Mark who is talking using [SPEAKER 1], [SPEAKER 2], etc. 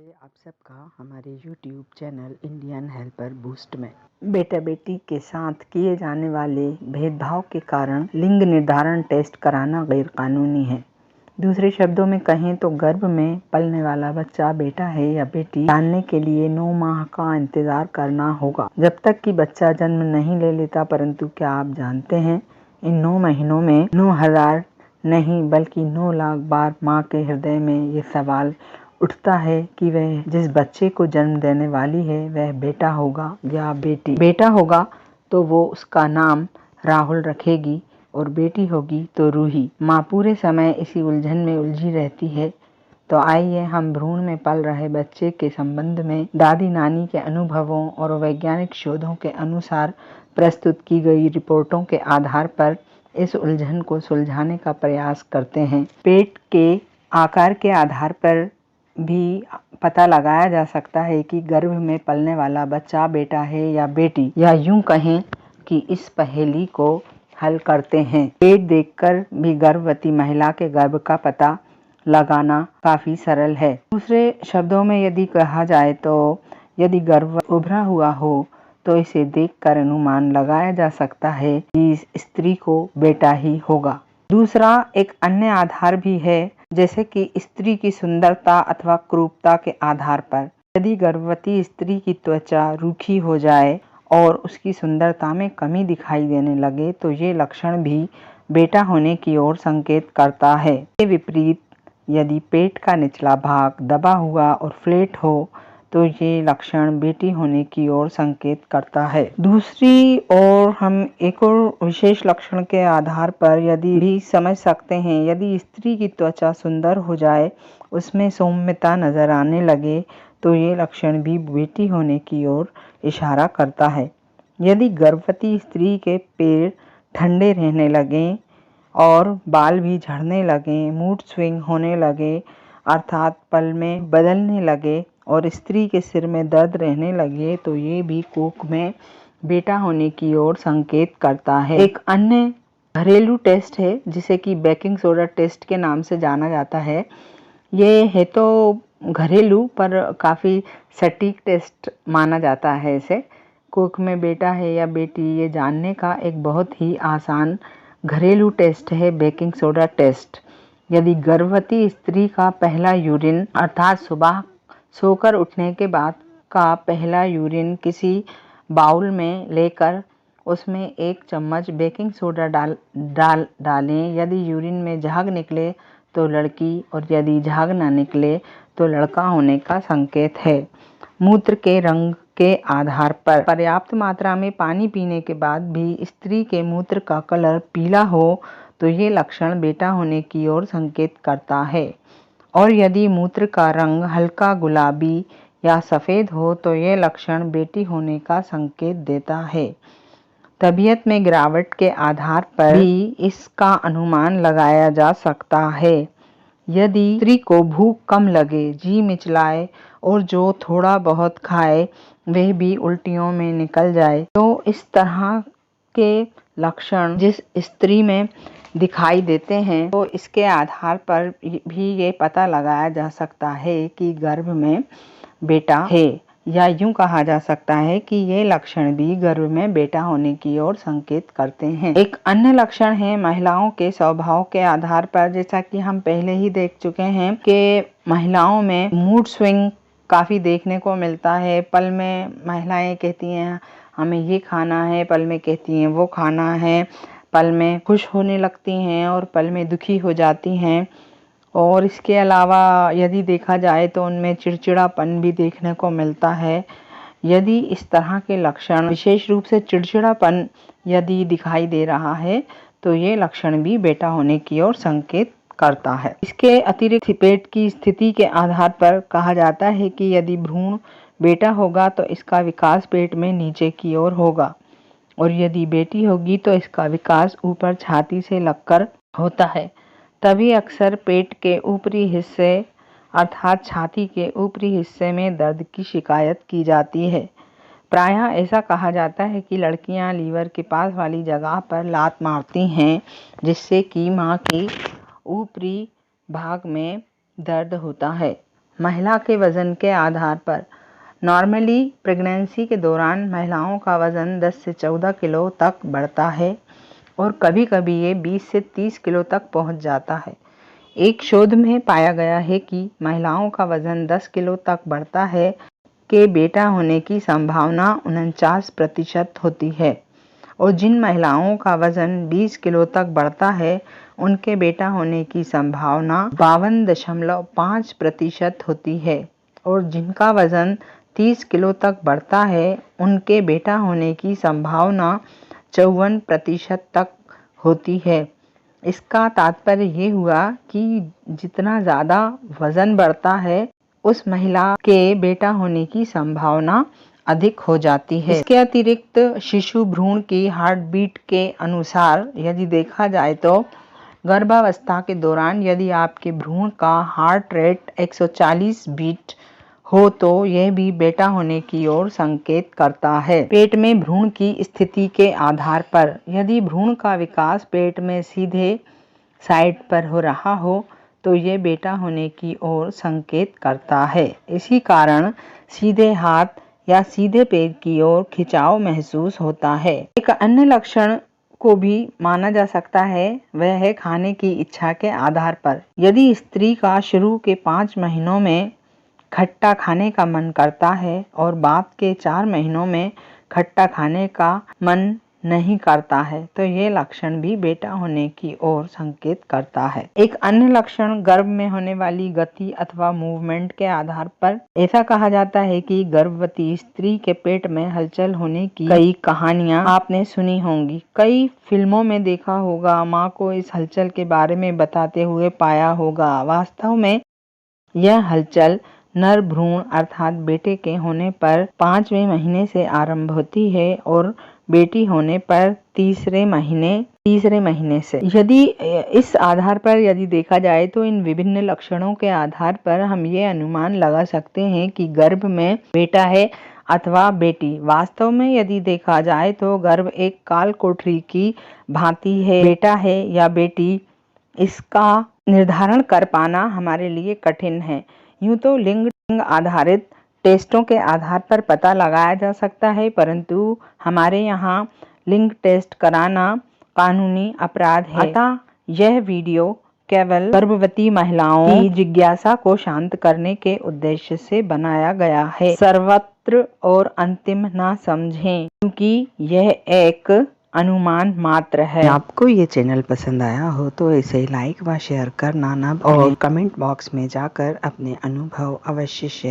[SPEAKER 1] है आप सबका हमारे YouTube channel Indian helper boost में। बेटा बेटी के साथ किए जाने वाले भेदभाव के कारण लिंग निर्धारण टेस्ट कराना गैर कानूनी है। दूसरे शब्दों में कहें तो गर्भ में पलने वाला बच्चा बेटा है या बेटी जानने के लिए 9 माह का इंतजार करना होगा, जब तक कि बच्चा जन्म नहीं ले लेता। परंतु क्या आप जानते हैं, इन 9 महीनों में 9,000 नहीं बल्कि 9 लाख बार माँ के हृदय में ये सवाल उठता है कि वह जिस बच्चे को जन्म देने वाली है वह बेटा होगा या बेटी। बेटा होगा तो वो उसका नाम राहुल रखेगी और बेटी होगी तो रूही। माँ पूरे समय इसी उलझन में उलझी रहती है। तो आइए हम भ्रूण में पल रहे बच्चे के संबंध में दादी नानी के अनुभवों और वैज्ञानिक शोधों के अनुसार प्रस्तुत की गई रिपोर्टों के आधार पर इस उलझन को सुलझाने का प्रयास करते हैं। पेट के आकार के आधार पर भी पता लगाया जा सकता है कि गर्भ में पलने वाला बच्चा बेटा है या बेटी, या यूं कहें कि इस पहेली को हल करते हैं। पेट देखकर भी गर्भवती महिला के गर्भ का पता लगाना काफी सरल है। दूसरे शब्दों में यदि कहा जाए तो यदि गर्भ उभरा हुआ हो तो इसे देखकर अनुमान लगाया जा सकता है कि इस स्त्री को बेटा ही होगा। दूसरा एक अन्य आधार भी है, जैसे कि स्त्री की सुंदरता अथवा क्रूरता के आधार पर। यदि गर्भवती स्त्री की त्वचा रूखी हो जाए और उसकी सुंदरता में कमी दिखाई देने लगे तो ये लक्षण भी बेटा होने की ओर संकेत करता है। के विपरीत यदि पेट का निचला भाग दबा हुआ और फ्लैट हो तो ये लक्षण बेटी होने की ओर संकेत करता है। दूसरी ओर हम एक और विशेष लक्षण के आधार पर यदि भी समझ सकते हैं, यदि स्त्री की त्वचा सुंदर हो जाए, उसमें सौम्यता नजर आने लगे तो ये लक्षण भी बेटी होने की ओर इशारा करता है। यदि गर्भवती स्त्री के पैर ठंडे रहने लगें और बाल भी झड़ने लगे, मूड स्विंग होने लगे अर्थात पल में बदलने लगे और स्त्री के सिर में दर्द रहने लगे तो ये भी कोख में बेटा होने की ओर संकेत करता है। एक अन्य घरेलू टेस्ट है जिसे कि बेकिंग सोडा टेस्ट के नाम से जाना जाता है। ये है तो घरेलू पर काफ़ी सटीक टेस्ट माना जाता है। इसे कोख में बेटा है या बेटी ये जानने का एक बहुत ही आसान घरेलू टेस्ट है बेकिंग सोडा टेस्ट। यदि गर्भवती स्त्री का पहला यूरिन अर्थात सुबह सोकर उठने के बाद का पहला यूरिन किसी बाउल में लेकर उसमें 1 चम्मच बेकिंग सोडा डालें। यदि यूरिन में झाग निकले तो लड़की और यदि झाग ना निकले तो लड़का होने का संकेत है। मूत्र के रंग के आधार पर पर्याप्त मात्रा में पानी पीने के बाद भी स्त्री के मूत्र का कलर पीला हो तो ये लक्षण बेटा होने की ओर संकेत करता है। और यदि मूत्र का रंग हल्का गुलाबी या सफ़ेद हो तो ये लक्षण बेटी होने का संकेत देता है। तबीयत में गिरावट के आधार पर भी इसका अनुमान लगाया जा सकता है। यदि स्त्री को भूख कम लगे, जी मिचलाए और जो थोड़ा बहुत खाए वह भी उल्टियों में निकल जाए तो इस तरह के लक्षण जिस स्त्री में दिखाई देते हैं तो इसके आधार पर भी ये पता लगाया जा सकता है कि गर्भ में बेटा है, या यूं कहा जा सकता है कि ये लक्षण भी गर्भ में बेटा होने की ओर संकेत करते हैं। एक अन्य लक्षण है महिलाओं के स्वभाव के आधार पर, जैसा कि हम पहले ही देख चुके हैं कि महिलाओं में मूड स्विंग काफ़ी देखने को मिलता है। पल में महिलाएं कहती हैं हमें ये खाना है, पल में कहती हैं वो खाना है, पल में खुश होने लगती हैं और पल में दुखी हो जाती हैं। और इसके अलावा यदि देखा जाए तो उनमें चिड़चिड़ापन भी देखने को मिलता है। यदि इस तरह के लक्षण, विशेष रूप से चिड़चिड़ापन यदि दिखाई दे रहा है तो ये लक्षण भी बेटा होने की ओर संकेत करता है। इसके अतिरिक्त पेट की स्थिति के आधार पर कहा जाता है कि यदि भ्रूण बेटा होगा तो इसका विकास पेट में नीचे की ओर होगा और यदि बेटी होगी तो इसका विकास ऊपर छाती से लगकर होता है। तभी अक्सर पेट के ऊपरी हिस्से अर्थात छाती के ऊपरी हिस्से में दर्द की शिकायत की जाती है। प्रायः ऐसा कहा जाता है कि लड़कियां लीवर के पास वाली जगह पर लात मारती हैं जिससे कि मां के ऊपरी भाग में दर्द होता है। महिला के वजन के आधार पर। नॉर्मली प्रेगनेंसी के दौरान महिलाओं का वजन 10 से 14 किलो तक बढ़ता है और कभी कभी ये 20 से 30 किलो तक पहुंच जाता है। एक शोध में पाया गया है कि महिलाओं का वजन 10 किलो तक बढ़ता है के बेटा होने की संभावना 49% होती है और जिन महिलाओं का वजन 20 किलो तक बढ़ता है उनके बेटा होने की संभावना 52.5% होती है और जिनका वजन 30 किलो तक बढ़ता है उनके बेटा होने की संभावना 54% तक होती है। इसका तात्पर्य ये हुआ कि जितना ज़्यादा वजन बढ़ता है उस महिला के बेटा होने की संभावना अधिक हो जाती है। इसके अतिरिक्त शिशु भ्रूण की हार्ट बीट के अनुसार यदि देखा जाए तो गर्भावस्था के दौरान यदि आपके भ्रूण का हार्ट रेट 140 बीट हो तो यह भी बेटा होने की ओर संकेत करता है। पेट में भ्रूण की स्थिति के आधार पर यदि भ्रूण का विकास पेट में सीधे साइड पर हो रहा हो तो ये बेटा होने की ओर संकेत करता है। इसी कारण सीधे हाथ या सीधे पेट की ओर खिंचाव महसूस होता है। एक अन्य लक्षण को भी माना जा सकता है, वह है खाने की इच्छा के आधार पर। यदि स्त्री का शुरू के 5 महीनों में खट्टा खाने का मन करता है और बाद के 4 महीनों में खट्टा खाने का मन नहीं करता है तो ये लक्षण भी बेटा होने की ओर संकेत करता है। एक अन्य लक्षण गर्भ में होने वाली गति अथवा मूवमेंट के आधार पर। ऐसा कहा जाता है कि गर्भवती स्त्री के पेट में हलचल होने की कई कहानियां आपने सुनी होंगी। कई फिल्मों में देखा होगा, माँ को इस हलचल के बारे में बताते हुए पाया होगा। वास्तव में यह हलचल नर भ्रूण अर्थात बेटे के होने पर 5वें महीने से आरंभ होती है और बेटी होने पर तीसरे महीने से। यदि इस आधार पर यदि देखा जाए तो इन विभिन्न लक्षणों के आधार पर हम ये अनुमान लगा सकते हैं कि गर्भ में बेटा है अथवा बेटी। वास्तव में यदि देखा जाए तो गर्भ एक काल कोठरी की भांति है। बेटा है या बेटी इसका निर्धारण कर पाना हमारे लिए कठिन है। यूं तो लिंग आधारित टेस्टों के आधार पर पता लगाया जा सकता है, परंतु हमारे यहाँ लिंग टेस्ट कराना कानूनी अपराध है। अतः यह वीडियो केवल गर्भवती महिलाओं की जिज्ञासा को शांत करने के उद्देश्य से बनाया गया है। सर्वत्र और अंतिम ना समझें, क्योंकि यह एक अनुमान मात्र है। आपको ये चैनल पसंद आया हो तो इसे लाइक व शेयर करना ना भूलें और कमेंट बॉक्स में जाकर अपने अनुभव अवश्य शेयर